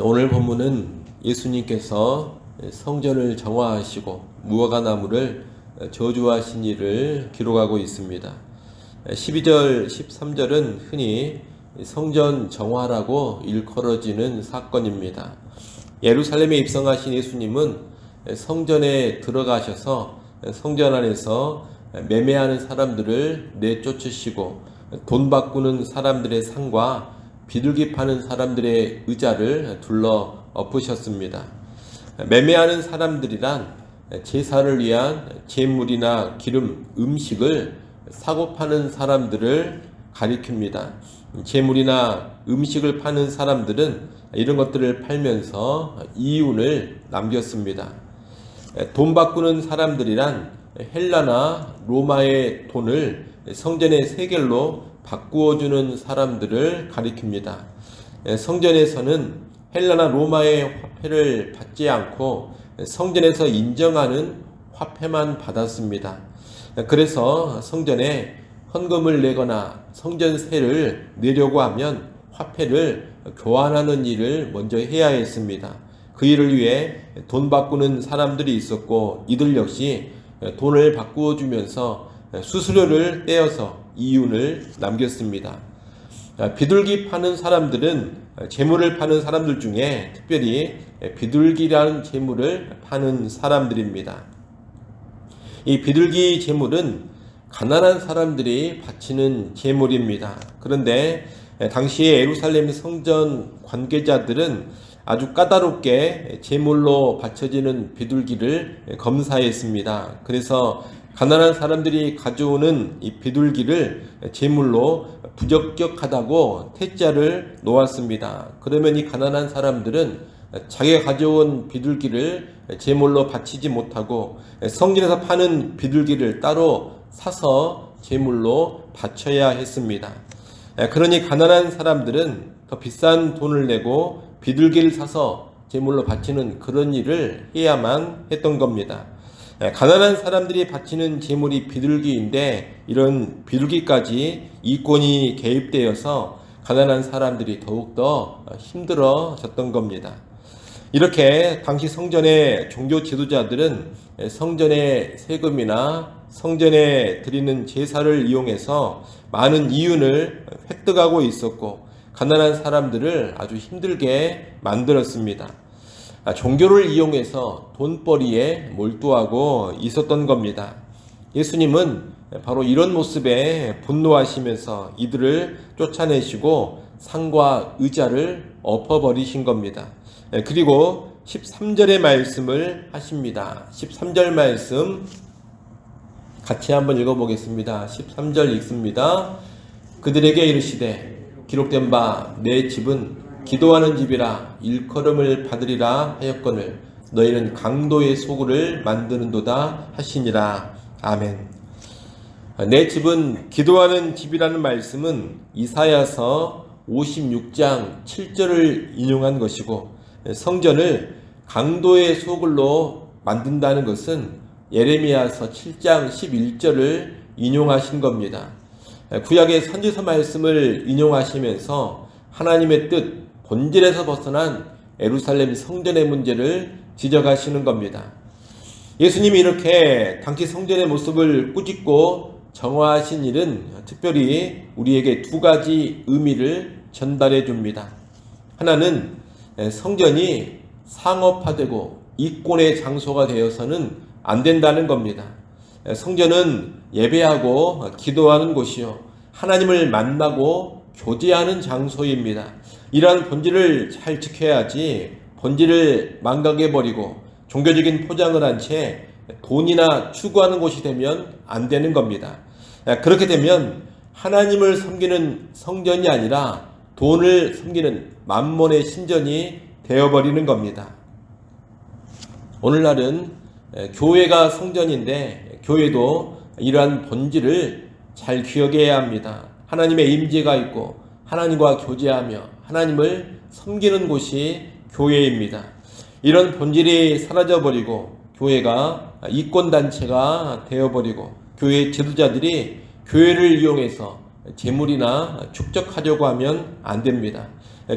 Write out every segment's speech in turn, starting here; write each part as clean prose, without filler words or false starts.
오늘 본문은 예수님께서 성전을 정화하시고 무화과나무를 저주하신 일을 기록하고 있습니다. 12절, 13절은 흔히 성전 정화라고 일컬어지는 사건입니다. 예루살렘에 입성하신 예수님은 성전에 들어가셔서 성전 안에서 매매하는 사람들을 내쫓으시고 돈 바꾸는 사람들의 상과 비둘기 파는 사람들의 의자를 둘러 엎으셨습니다. 매매하는 사람들이란 제사를 위한 제물이나 기름, 음식을 사고 파는 사람들을 가리킵니다. 제물이나 음식을 파는 사람들은 이런 것들을 팔면서 이윤을 남겼습니다. 돈 바꾸는 사람들이란 헬라나 로마의 돈을 성전의 세겔로 바꾸어주는 사람들을 가리킵니다. 성전에서는 헬라나 로마의 화폐를 받지 않고 성전에서 인정하는 화폐만 받았습니다. 그래서 성전에 헌금을 내거나 성전세를 내려고 하면 화폐를 교환하는 일을 먼저 해야 했습니다. 그 일을 위해 돈 바꾸는 사람들이 있었고 이들 역시 돈을 바꾸어 주면서 수수료를 떼어서 이윤을 남겼습니다. 비둘기 파는 사람들은 재물을 파는 사람들 중에 특별히 비둘기라는 재물을 파는 사람들입니다. 이 비둘기 재물은 가난한 사람들이 바치는 재물입니다. 그런데 당시에 예루살렘 성전 관계자들은 아주 까다롭게 제물로 바쳐지는 비둘기를 검사했습니다. 그래서 가난한 사람들이 가져오는 이 비둘기를 제물로 부적격하다고 퇴짜를 놓았습니다. 그러면 이 가난한 사람들은 자기가 가져온 비둘기를 제물로 바치지 못하고 성전에서 파는 비둘기를 따로 사서 제물로 바쳐야 했습니다. 그러니 가난한 사람들은 더 비싼 돈을 내고 비둘기를 사서 제물로 바치는 그런 일을 해야만 했던 겁니다. 가난한 사람들이 바치는 제물이 비둘기인데 이런 비둘기까지 이권이 개입되어서 가난한 사람들이 더욱더 힘들어졌던 겁니다. 이렇게 당시 성전의 종교 지도자들은 성전의 세금이나 성전에 드리는 제사를 이용해서 많은 이윤을 획득하고 있었고 가난한 사람들을 아주 힘들게 만들었습니다. 종교를 이용해서 돈벌이에 몰두하고 있었던 겁니다. 예수님은 바로 이런 모습에 분노하시면서 이들을 쫓아내시고 상과 의자를 엎어버리신 겁니다. 그리고 13절의 말씀을 하십니다. 13절 말씀 같이 한번 읽어보겠습니다. 13절 읽습니다. 그들에게 이르시되 기록된 바 내 집은 기도하는 집이라 일컬음을 받으리라 하였거늘 너희는 강도의 소굴을 만드는도다 하시니라. 아멘. 내 집은 기도하는 집이라는 말씀은 이사야서 56장 7절을 인용한 것이고 성전을 강도의 소굴로 만든다는 것은 예레미야서 7장 11절을 인용하신 겁니다. 구약의 선지서 말씀을 인용하시면서 하나님의 뜻, 본질에서 벗어난 예루살렘 성전의 문제를 지적하시는 겁니다. 예수님이 이렇게 당시 성전의 모습을 꾸짖고 정화하신 일은 특별히 우리에게 두 가지 의미를 전달해 줍니다. 하나는 성전이 상업화되고 이권의 장소가 되어서는 안 된다는 겁니다. 성전은 예배하고 기도하는 곳이요 하나님을 만나고 교제하는 장소입니다. 이러한 본질을 잘 지켜야지 본질을 망각해버리고 종교적인 포장을 한 채 돈이나 추구하는 곳이 되면 안 되는 겁니다. 그렇게 되면 하나님을 섬기는 성전이 아니라 돈을 섬기는 만몬의 신전이 되어버리는 겁니다. 오늘날은 교회가 성전인데 교회도 이러한 본질을 잘 기억해야 합니다. 하나님의 임재가 있고 하나님과 교제하며 하나님을 섬기는 곳이 교회입니다. 이런 본질이 사라져버리고 교회가 이권단체가 되어버리고 교회 지도자들이 교회를 이용해서 재물이나 축적하려고 하면 안 됩니다.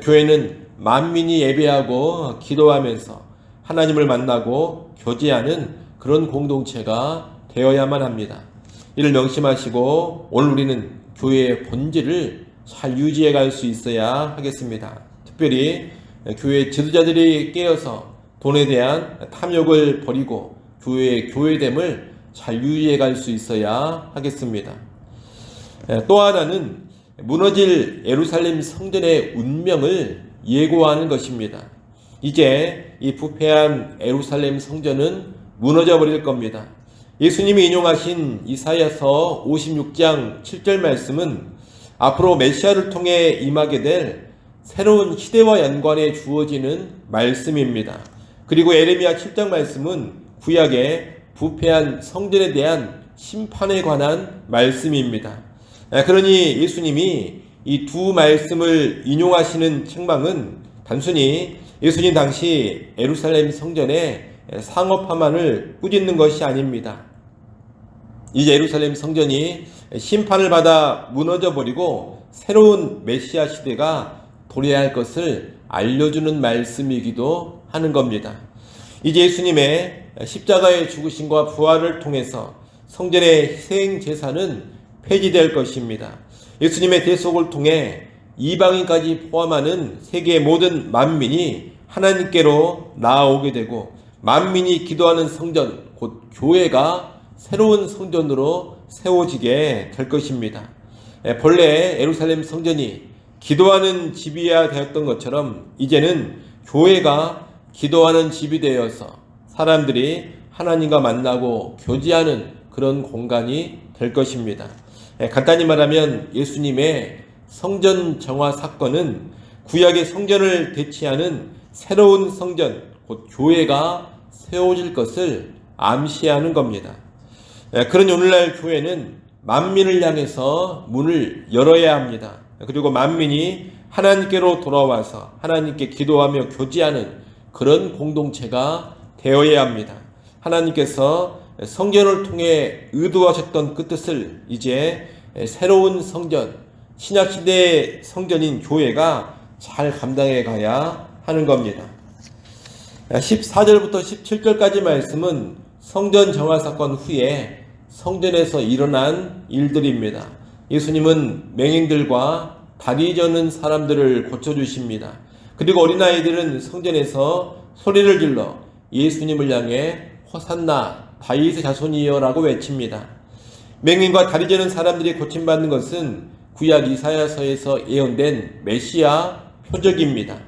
교회는 만민이 예배하고 기도하면서 하나님을 만나고 교제하는 그런 공동체가 되어야만 합니다. 이를 명심하시고 오늘 우리는 교회의 본질을 잘 유지해 갈 수 있어야 하겠습니다. 특별히 교회 지도자들이 깨어서 돈에 대한 탐욕을 버리고 교회의 교회됨을 잘 유지해 갈 수 있어야 하겠습니다. 또 하나는 무너질 예루살렘 성전의 운명을 예고하는 것입니다. 이제 이 부패한 예루살렘 성전은 무너져 버릴 겁니다. 예수님이 인용하신 이사야서 56장 7절 말씀은 앞으로 메시아를 통해 임하게 될 새로운 시대와 연관해 주어지는 말씀입니다. 그리고 에레미야 7장 말씀은 구약의 부패한 성전에 대한 심판에 관한 말씀입니다. 그러니 예수님이 이 두 말씀을 인용하시는 책망은 단순히 예수님 당시 예루살렘 성전의 상업화만을 꾸짖는 것이 아닙니다. 이제 예루살렘 성전이 심판을 받아 무너져 버리고 새로운 메시아 시대가 도래할 것을 알려주는 말씀이기도 하는 겁니다. 이제 예수님의 십자가의 죽으심과 부활을 통해서 성전의 희생 제사는 폐지될 것입니다. 예수님의 대속을 통해 이방인까지 포함하는 세계의 모든 만민이 하나님께로 나아오게 되고 만민이 기도하는 성전, 곧 교회가 새로운 성전으로 세워지게 될 것입니다. 본래 예루살렘 성전이 기도하는 집이어야 되었던 것처럼 이제는 교회가 기도하는 집이 되어서 사람들이 하나님과 만나고 교제하는 그런 공간이 될 것입니다. 간단히 말하면 예수님의 성전 정화 사건은 구약의 성전을 대체하는 새로운 성전, 곧 교회가 세워질 것을 암시하는 겁니다. 그런 오늘날 교회는 만민을 향해서 문을 열어야 합니다. 그리고 만민이 하나님께로 돌아와서 하나님께 기도하며 교제하는 그런 공동체가 되어야 합니다. 하나님께서 성전을 통해 의도하셨던 그 뜻을 이제 새로운 성전, 신약시대의 성전인 교회가 잘 감당해 가야 하는 겁니다. 14절부터 17절까지 말씀은 성전 정화 사건 후에 성전에서 일어난 일들입니다. 예수님은 맹인들과 다리 저는 사람들을 고쳐주십니다. 그리고 어린아이들은 성전에서 소리를 질러 예수님을 향해 호산나 다윗의 자손이여 라고 외칩니다. 맹인과 다리 저는 사람들이 고침받는 것은 구약 이사야서에서 예언된 메시아 표적입니다.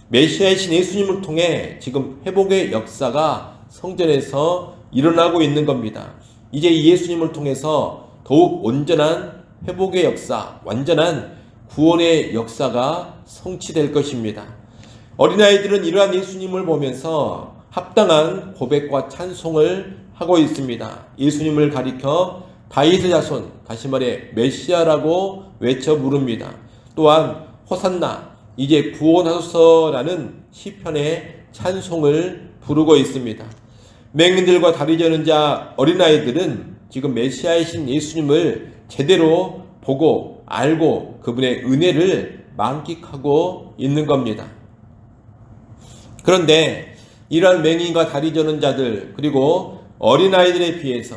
메시아이신 예수님을 통해 지금 회복의 역사가 성전에서 일어나고 있는 겁니다. 이제 이 예수님을 통해서 더욱 온전한 회복의 역사, 완전한 구원의 역사가 성취될 것입니다. 어린아이들은 이러한 예수님을 보면서 합당한 고백과 찬송을 하고 있습니다. 예수님을 가리켜 다윗의 자손, 다시 말해 메시아라고 외쳐 부릅니다. 또한 호산나, 이제 구원하소서라는 시편의 찬송을 부르고 있습니다. 맹인들과 다리 저는 자 어린아이들은 지금 메시아이신 예수님을 제대로 보고 알고 그분의 은혜를 만끽하고 있는 겁니다. 그런데 이러한 맹인과 다리 저는 자들 그리고 어린아이들에 비해서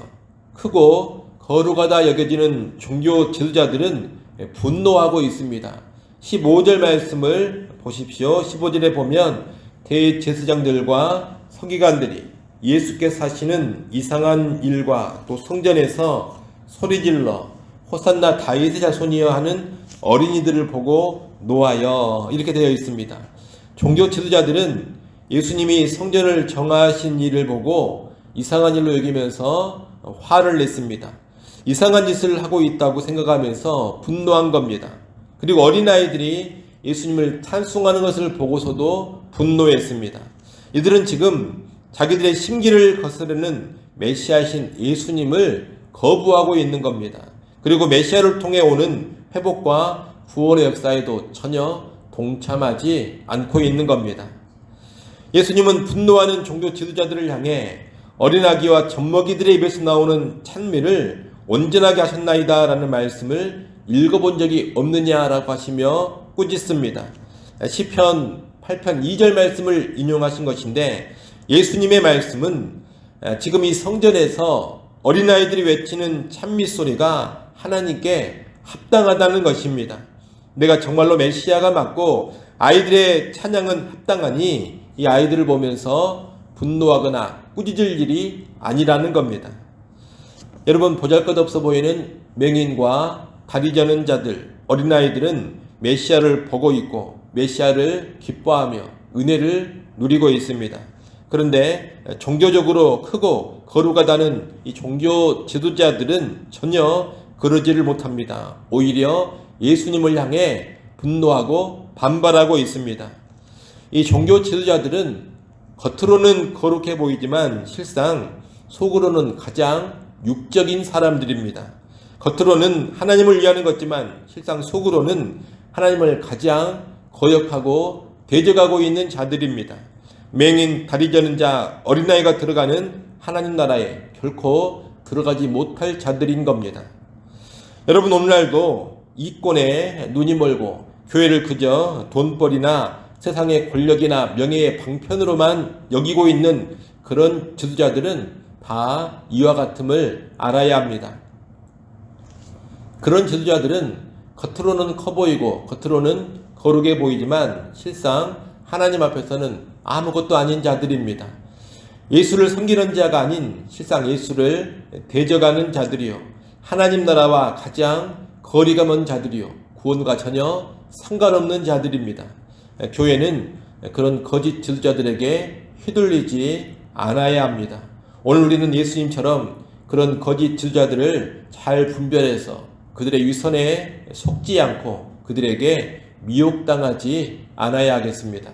크고 거룩하다 여겨지는 종교 지도자들은 분노하고 있습니다. 15절 말씀을 보십시오. 15절에 보면 대제사장들과 서기관들이 예수께서 하시는 이상한 일과 또 성전에서 소리질러 호산나 다윗의 자손이여 하는 어린이들을 보고 노하여 이렇게 되어 있습니다. 종교 지도자들은 예수님이 성전을 정하신 일을 보고 이상한 일로 여기면서 화를 냈습니다. 이상한 짓을 하고 있다고 생각하면서 분노한 겁니다. 그리고 어린아이들이 예수님을 찬송하는 것을 보고서도 분노했습니다. 이들은 지금 자기들의 심기를 거스르는 메시아이신 예수님을 거부하고 있는 겁니다. 그리고 메시아를 통해 오는 회복과 구원의 역사에도 전혀 동참하지 않고 있는 겁니다. 예수님은 분노하는 종교 지도자들을 향해 어린아기와 젖먹이들의 입에서 나오는 찬미를 온전하게 하셨나이다 라는 말씀을 읽어본 적이 없느냐라고 하시며 꾸짖습니다. 시편 8편 2절 말씀을 인용하신 것인데, 예수님의 말씀은 지금 이 성전에서 어린아이들이 외치는 찬미 소리가 하나님께 합당하다는 것입니다. 내가 정말로 메시아가 맞고 아이들의 찬양은 합당하니 이 아이들을 보면서 분노하거나 꾸짖을 일이 아니라는 겁니다. 여러분, 보잘것없어 보이는 맹인과 다리 저는 자들, 어린아이들은 메시아를 보고 있고 메시아를 기뻐하며 은혜를 누리고 있습니다. 그런데 종교적으로 크고 거룩하다는 이 종교 지도자들은 전혀 그러지를 못합니다. 오히려 예수님을 향해 분노하고 반발하고 있습니다. 이 종교 지도자들은 겉으로는 거룩해 보이지만 실상 속으로는 가장 육적인 사람들입니다. 겉으로는 하나님을 위하는 것지만 실상 속으로는 하나님을 가장 거역하고 대적하고 있는 자들입니다. 맹인, 다리 저는 자, 어린아이가 들어가는 하나님 나라에 결코 들어가지 못할 자들인 겁니다. 여러분, 오늘날도 이권에 눈이 멀고 교회를 그저 돈벌이나 세상의 권력이나 명예의 방편으로만 여기고 있는 그런 지도자들은 다 이와 같음을 알아야 합니다. 그런 지도자들은 겉으로는 커 보이고 겉으로는 거룩해 보이지만 실상 하나님 앞에서는 아무것도 아닌 자들입니다. 예수를 섬기는 자가 아닌 실상 예수를 대적하는 자들이요, 하나님 나라와 가장 거리가 먼 자들이요, 구원과 전혀 상관없는 자들입니다. 교회는 그런 거짓 지도자들에게 휘둘리지 않아야 합니다. 오늘 우리는 예수님처럼 그런 거짓 지도자들을 잘 분별해서 그들의 위선에 속지 않고 그들에게 미혹당하지 않아야 하겠습니다.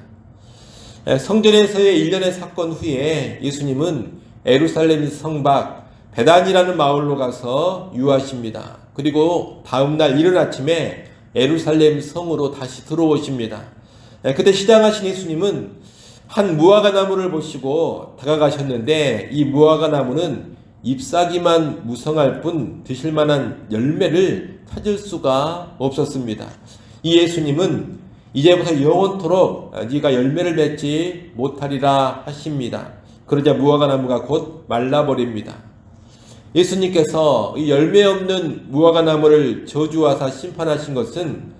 성전에서의 일련의 사건 후에 예수님은 예루살렘 성 밖 베단이라는 마을로 가서 유하십니다. 그리고 다음날 이른 아침에 예루살렘 성으로 다시 들어오십니다. 그때 시장하신 예수님은 한 무화과 나무를 보시고 다가가셨는데 이 무화과 나무는 잎사귀만 무성할 뿐 드실 만한 열매를 찾을 수가 없었습니다. 이 예수님은 이제부터 영원토록 네가 열매를 맺지 못하리라 하십니다. 그러자 무화과 나무가 곧 말라버립니다. 예수님께서 이 열매 없는 무화과 나무를 저주하사 심판하신 것은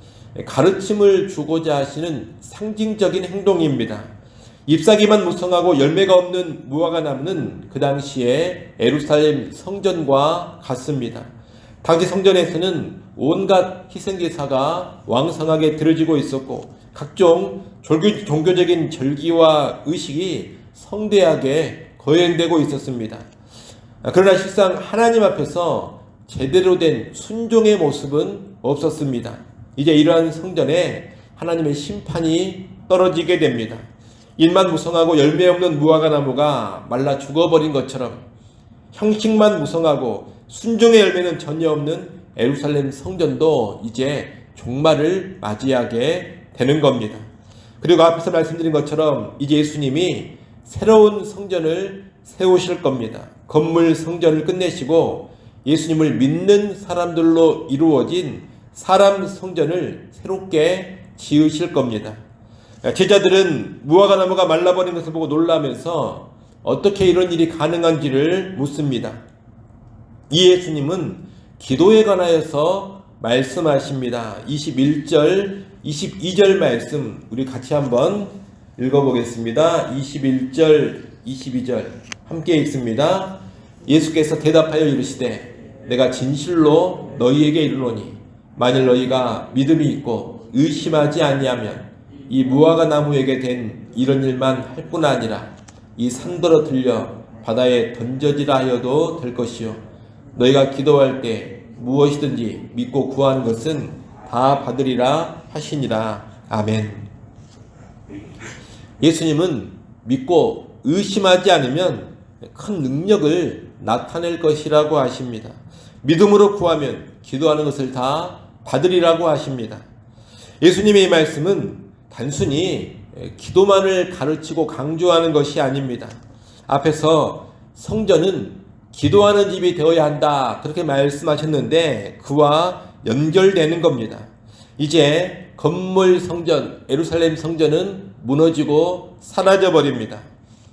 가르침을 주고자 하시는 상징적인 행동입니다. 잎사귀만 무성하고 열매가 없는 무화과 나무는 그 당시에 예루살렘 성전과 같습니다. 당시 성전에서는 온갖 희생제사가 왕성하게 드려지고 있었고 각종 종교적인 절기와 의식이 성대하게 거행되고 있었습니다. 그러나 실상 하나님 앞에서 제대로 된 순종의 모습은 없었습니다. 이제 이러한 성전에 하나님의 심판이 떨어지게 됩니다. 잎만 무성하고 열매 없는 무화과 나무가 말라 죽어버린 것처럼 형식만 무성하고 순종의 열매는 전혀 없는 예루살렘 성전도 이제 종말을 맞이하게 되는 겁니다. 그리고 앞에서 말씀드린 것처럼 이제 예수님이 새로운 성전을 세우실 겁니다. 건물 성전을 끝내시고 예수님을 믿는 사람들로 이루어진 사람 성전을 새롭게 지으실 겁니다. 제자들은 무화과 나무가 말라버린 것을 보고 놀라면서 어떻게 이런 일이 가능한지를 묻습니다. 이 예수님은 기도에 관하여서 말씀하십니다. 21절, 22절 말씀 우리 같이 한번 읽어보겠습니다. 21절, 22절 함께 읽습니다. 예수께서 대답하여 이르시되 내가 진실로 너희에게 이르노니 만일 너희가 믿음이 있고 의심하지 아니하면 이 무화과 나무에게 된 이런 일만 할 뿐 아니라 이 산더러 들려 바다에 던져지라 하여도 될 것이요 너희가 기도할 때 무엇이든지 믿고 구하는 것은 다 받으리라 하시니라. 아멘. 예수님은 믿고 의심하지 않으면 큰 능력을 나타낼 것이라고 하십니다. 믿음으로 구하면 기도하는 것을 다 받으리라고 하십니다. 예수님의 이 말씀은 단순히 기도만을 가르치고 강조하는 것이 아닙니다. 앞에서 성전은 기도하는 집이 되어야 한다 그렇게 말씀하셨는데 그와 연결되는 겁니다. 이제 건물 성전, 예루살렘 성전은 무너지고 사라져 버립니다.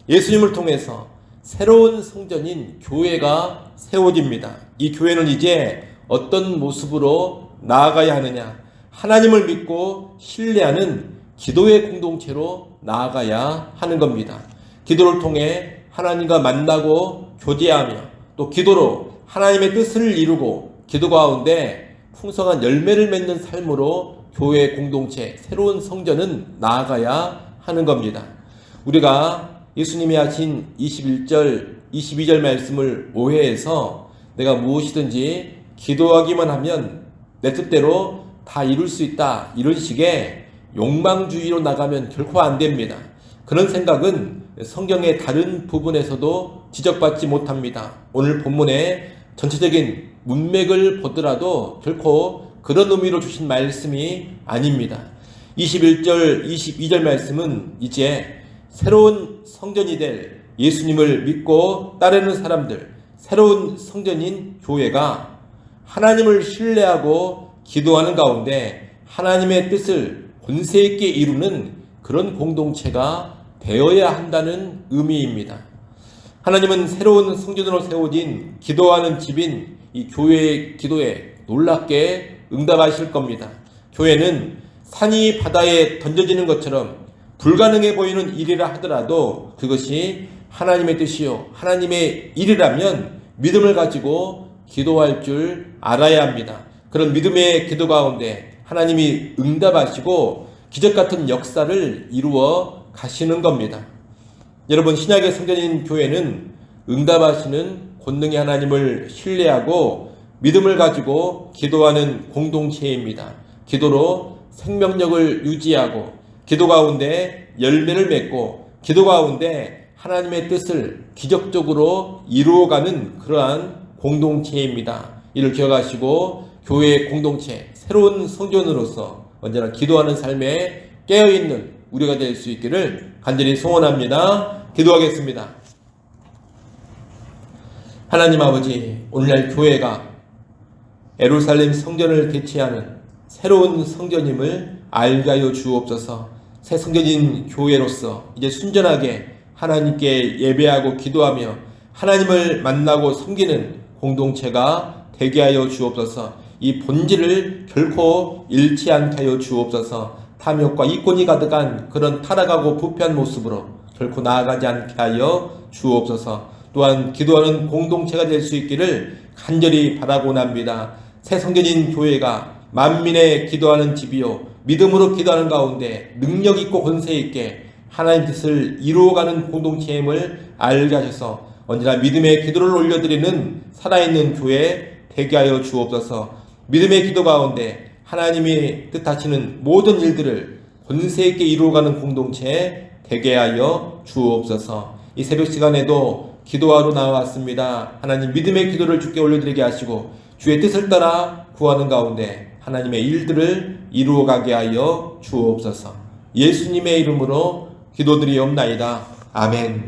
예수님을 통해서 새로운 성전인 교회가 세워집니다. 이 교회는 이제 어떤 모습으로 나아가야 하느냐? 하나님을 믿고 신뢰하는 기도의 공동체로 나아가야 하는 겁니다. 기도를 통해 하나님과 만나고 교제하며 또 기도로 하나님의 뜻을 이루고 기도 가운데 풍성한 열매를 맺는 삶으로 교회 공동체, 새로운 성전은 나아가야 하는 겁니다. 우리가 예수님이 하신 21절, 22절 말씀을 오해해서 내가 무엇이든지 기도하기만 하면 내 뜻대로 다 이룰 수 있다, 이런 식의 욕망주의로 나가면 결코 안 됩니다. 그런 생각은 성경의 다른 부분에서도 지적받지 못합니다. 오늘 본문의 전체적인 문맥을 보더라도 결코 그런 의미로 주신 말씀이 아닙니다. 21절, 22절 말씀은 이제 새로운 성전이 될 예수님을 믿고 따르는 사람들, 새로운 성전인 교회가 하나님을 신뢰하고 기도하는 가운데 하나님의 뜻을 권세 있게 이루는 그런 공동체가 되어야 한다는 의미입니다. 하나님은 새로운 성전으로 세워진 기도하는 집인 이 교회의 기도에 놀랍게 응답하실 겁니다. 교회는 산이 바다에 던져지는 것처럼 불가능해 보이는 일이라 하더라도 그것이 하나님의 뜻이요 하나님의 일이라면 믿음을 가지고 기도할 줄 알아야 합니다. 그런 믿음의 기도 가운데 하나님이 응답하시고 기적 같은 역사를 이루어 가시는 겁니다. 여러분, 신약의 성전인 교회는 응답하시는 권능의 하나님을 신뢰하고 믿음을 가지고 기도하는 공동체입니다. 기도로 생명력을 유지하고 기도 가운데 열매를 맺고 기도 가운데 하나님의 뜻을 기적적으로 이루어가는 그러한 공동체입니다. 이를 기억하시고 교회의 공동체, 새로운 성전으로서 언제나 기도하는 삶에 깨어있는 우리가 될 수 있기를 간절히 소원합니다. 기도하겠습니다. 하나님 아버지, 오늘날 교회가 예루살렘 성전을 대체하는 새로운 성전임을 알게 하여 주옵소서. 새 성전인 교회로서 이제 순전하게 하나님께 예배하고 기도하며 하나님을 만나고 섬기는 공동체가 되게 하여 주옵소서. 이 본질을 결코 잃지 않게 하여 주옵소서. 탐욕과 이권이 가득한 그런 타락하고 부패한 모습으로 결코 나아가지 않게 하여 주옵소서. 또한 기도하는 공동체가 될 수 있기를 간절히 바라고납니다. 새 성전인 교회가 만민의 기도하는 집이요 믿음으로 기도하는 가운데 능력 있고 권세 있게 하나님 뜻을 이루어가는 공동체임을 알게 하셔서 언제나 믿음의 기도를 올려드리는 살아있는 교회 되게 하여 주옵소서. 믿음의 기도 가운데 하나님이 뜻하시는 모든 일들을 권세 있게 이루어가는 공동체 되게 하여 주옵소서. 이 새벽 시간에도 기도하러 나왔습니다. 하나님, 믿음의 기도를 주께 올려드리게 하시고 주의 뜻을 따라 구하는 가운데 하나님의 일들을 이루어가게 하여 주옵소서. 예수님의 이름으로 기도드리옵나이다. 아멘.